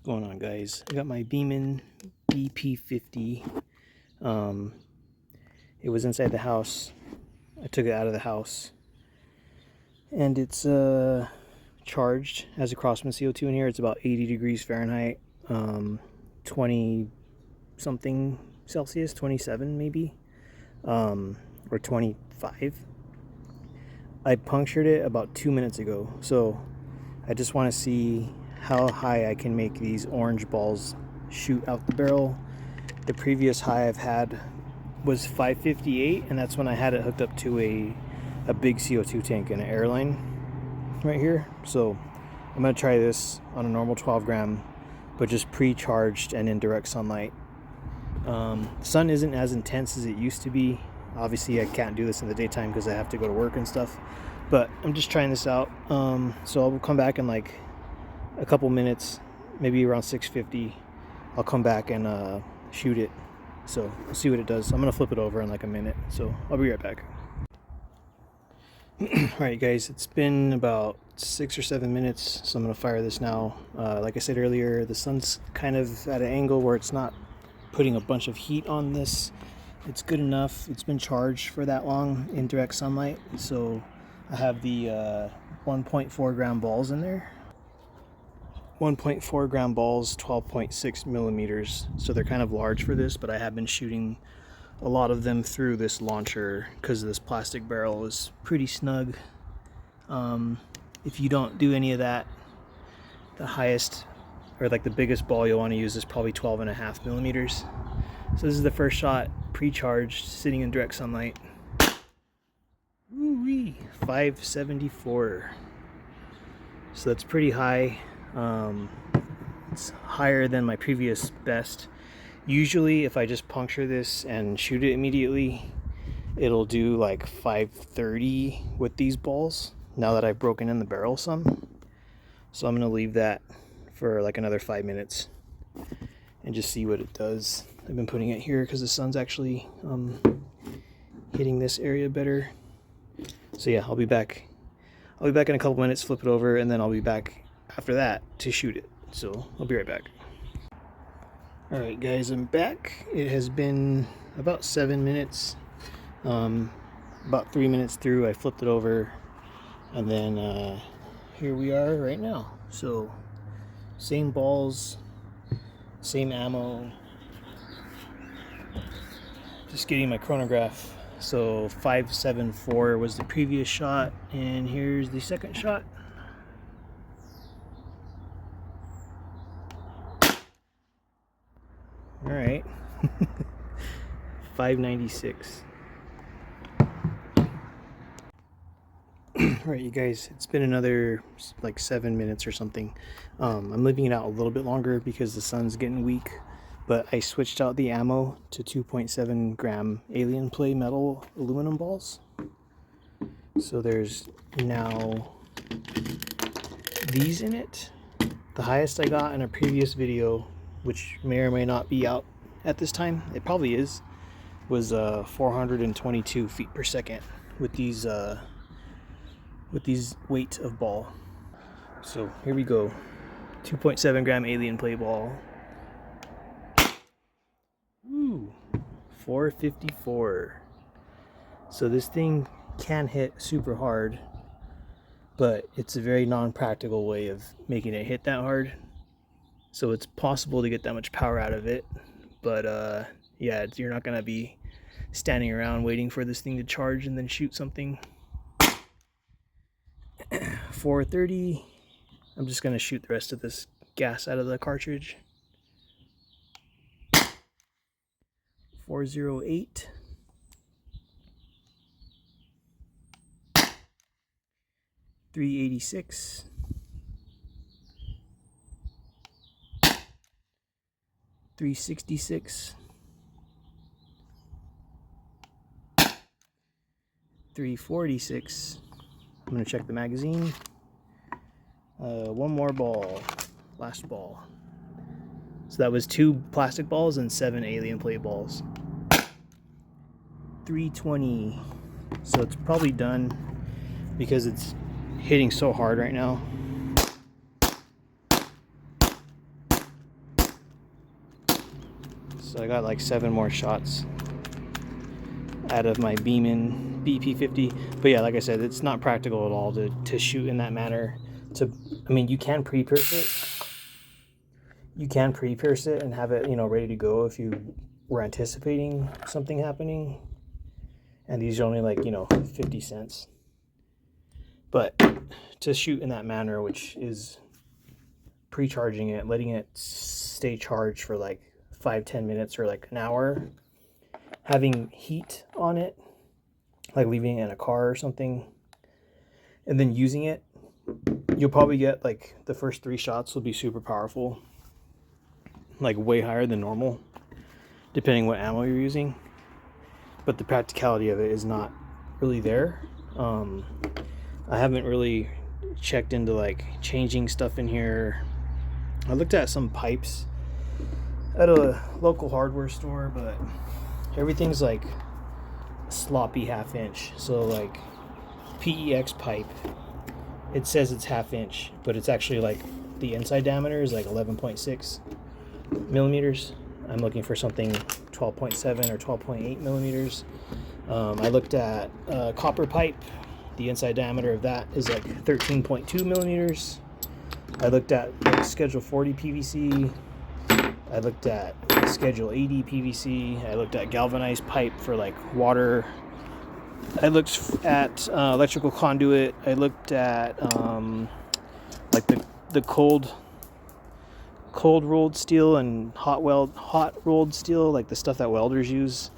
Going on, guys? I got my Beeman BP50. It was inside the house. I took it out of the house, and it's charged. Has a Crossman CO2 in here. It's about 80 degrees Fahrenheit, 20 something Celsius, 27 maybe, or 25. I punctured it about 2 minutes ago, so I just want to see how high I can make these orange balls shoot out the barrel. The previous high I've had was 558, and that's when I had it hooked up to a big CO2 tank and an airline right here. So I'm going to try this on a normal 12 gram, but just pre-charged and in direct sunlight. The sun isn't as intense as it used to be. Obviously I can't do this in the daytime because I have to go to work and stuff, but I'm just trying this out. So I'll come back in like a couple minutes, maybe around 6:50. I'll come back and shoot it. So we'll see what it does. I'm gonna flip it over in like a minute, so I'll be right back. Alright guys, it's been about 6 or 7 minutes, so I'm gonna fire this now. Like I said earlier, the sun's kind of at an angle where it's not putting a bunch of heat on this. It's good enough. It's been charged for that long in direct sunlight, so I have the 1.4 gram balls in there. 1.4 gram balls, 12.6 millimeters, so they're kind of large for this, but I have been shooting a lot of them through this launcher because this plastic barrel is pretty snug. If you don't do any of that, the highest, or like the biggest ball you'll want to use is probably 12.5 millimeters. So this is the first shot, pre-charged, sitting in direct sunlight. Woo-wee, 574. So that's pretty high. It's higher than my previous best. Usually if I just puncture this and shoot it immediately, it'll do like 530 with these balls, now that I've broken in the barrel some. So I'm going to leave that for like another 5 minutes and just see what it does. I've been putting it here because the sun's actually hitting this area better. So yeah, I'll be back in a couple minutes, flip it over, and then I'll be back after that to shoot it. So I'll be right back. Alright guys, I'm back. It has been about 7 minutes. About 3 minutes through, I flipped it over, and then here we are right now. So same balls, same ammo, just getting my chronograph. So 574 was the previous shot, and here's the second shot. All right. 596. All right, you guys, it's been another like 7 minutes or something. I'm leaving it out a little bit longer because the sun's getting weak, but I switched out the ammo to 2.7 gram alien play metal aluminum balls. So there's now these in it. The highest I got in a previous video, which may or may not be out at this time, it probably is, was 422 feet per second with these weight of ball. So here we go, 2.7 gram alien play ball. Ooh, 454. So this thing can hit super hard, but it's a very non-practical way of making it hit that hard. So it's possible to get that much power out of it, but yeah, you're not gonna be standing around waiting for this thing to charge and then shoot something. 430. I'm just gonna shoot the rest of this gas out of the cartridge. 408. 386. 366. 346. I'm gonna check the magazine. One more ball, last ball. So that was 2 plastic balls and 7 alien plate balls. 320. So it's probably done because it's hitting so hard right now. So I got like 7 more shots out of my Beeman BP50. But yeah, like I said, it's not practical at all to shoot in that manner. I mean, you can pre-pierce it. You can pre-pierce it and have it, you know, ready to go if you were anticipating something happening. And these are only like, you know, 50 cents. But to shoot in that manner, which is pre-charging it, letting it stay charged for like 5-10 minutes or like an hour, having heat on it, like leaving it in a car or something, and then using it, you'll probably get like the first 3 shots will be super powerful, like way higher than normal, depending what ammo you're using. But the practicality of it is not really there. I haven't really checked into like changing stuff in here. I looked at some pipes at a local hardware store, but everything's like sloppy 1/2 inch. So like PEX pipe, it says it's 1/2 inch, but it's actually like the inside diameter is like 11.6 millimeters. I'm looking for something 12.7 or 12.8 millimeters. I looked at copper pipe. The inside diameter of that is like 13.2 millimeters. I looked at like Schedule 40 PVC. I looked at Schedule 80 PVC. I looked at galvanized pipe for like water. I looked at electrical conduit. I looked at like the cold rolled steel and hot rolled steel, like the stuff that welders use.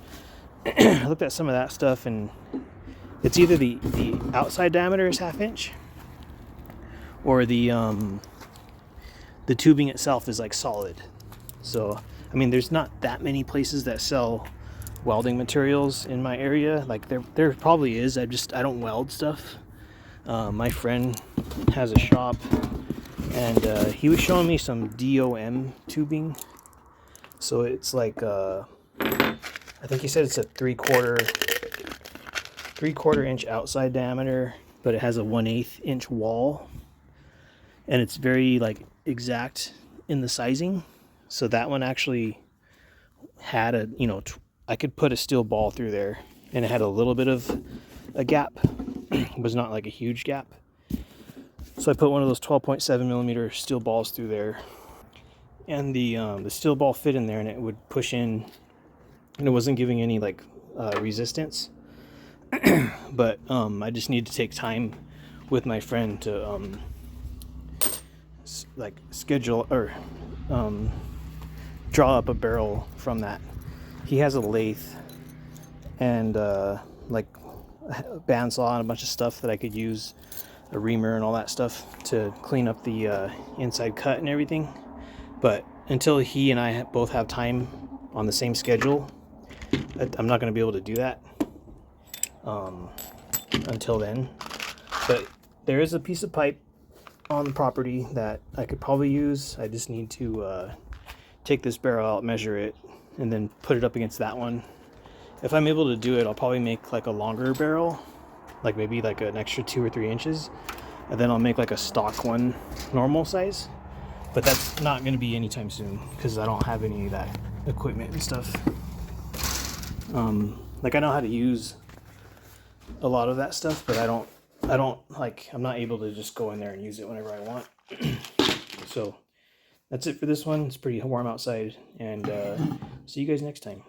I looked at some of that stuff, and it's either the outside diameter is 1/2 inch, or the tubing itself is like solid. So I mean, there's not that many places that sell welding materials in my area. Like there probably is. I don't weld stuff. My friend has a shop, and he was showing me some DOM tubing. So it's like I think he said it's a 3/4 inch outside diameter, but it has a 1/8 inch wall, and it's very like exact in the sizing. So that one actually had a, you know, I could put a steel ball through there, and it had a little bit of a gap. It was not like a huge gap. So I put one of those 12.7 millimeter steel balls through there, and the steel ball fit in there, and it would push in, and it wasn't giving any like resistance. But I just need to take time with my friend to like schedule or draw up a barrel from that. He has a lathe and like a bandsaw and a bunch of stuff that I could use, a reamer and all that stuff to clean up the inside cut and everything. But until he and I both have time on the same schedule, I'm not going to be able to do that until then. But there is a piece of pipe on the property that I could probably use. I just need to take this barrel out, measure it, and then put it up against that one. If I'm able to do it, I'll probably make like a longer barrel, like maybe like an extra 2 or 3 inches, and then I'll make like a stock one normal size. But that's not going to be anytime soon because I don't have any of that equipment and stuff. Like I know how to use a lot of that stuff, but I don't like, I'm not able to just go in there and use it whenever I want. So that's it for this one. It's pretty warm outside, and see you guys next time.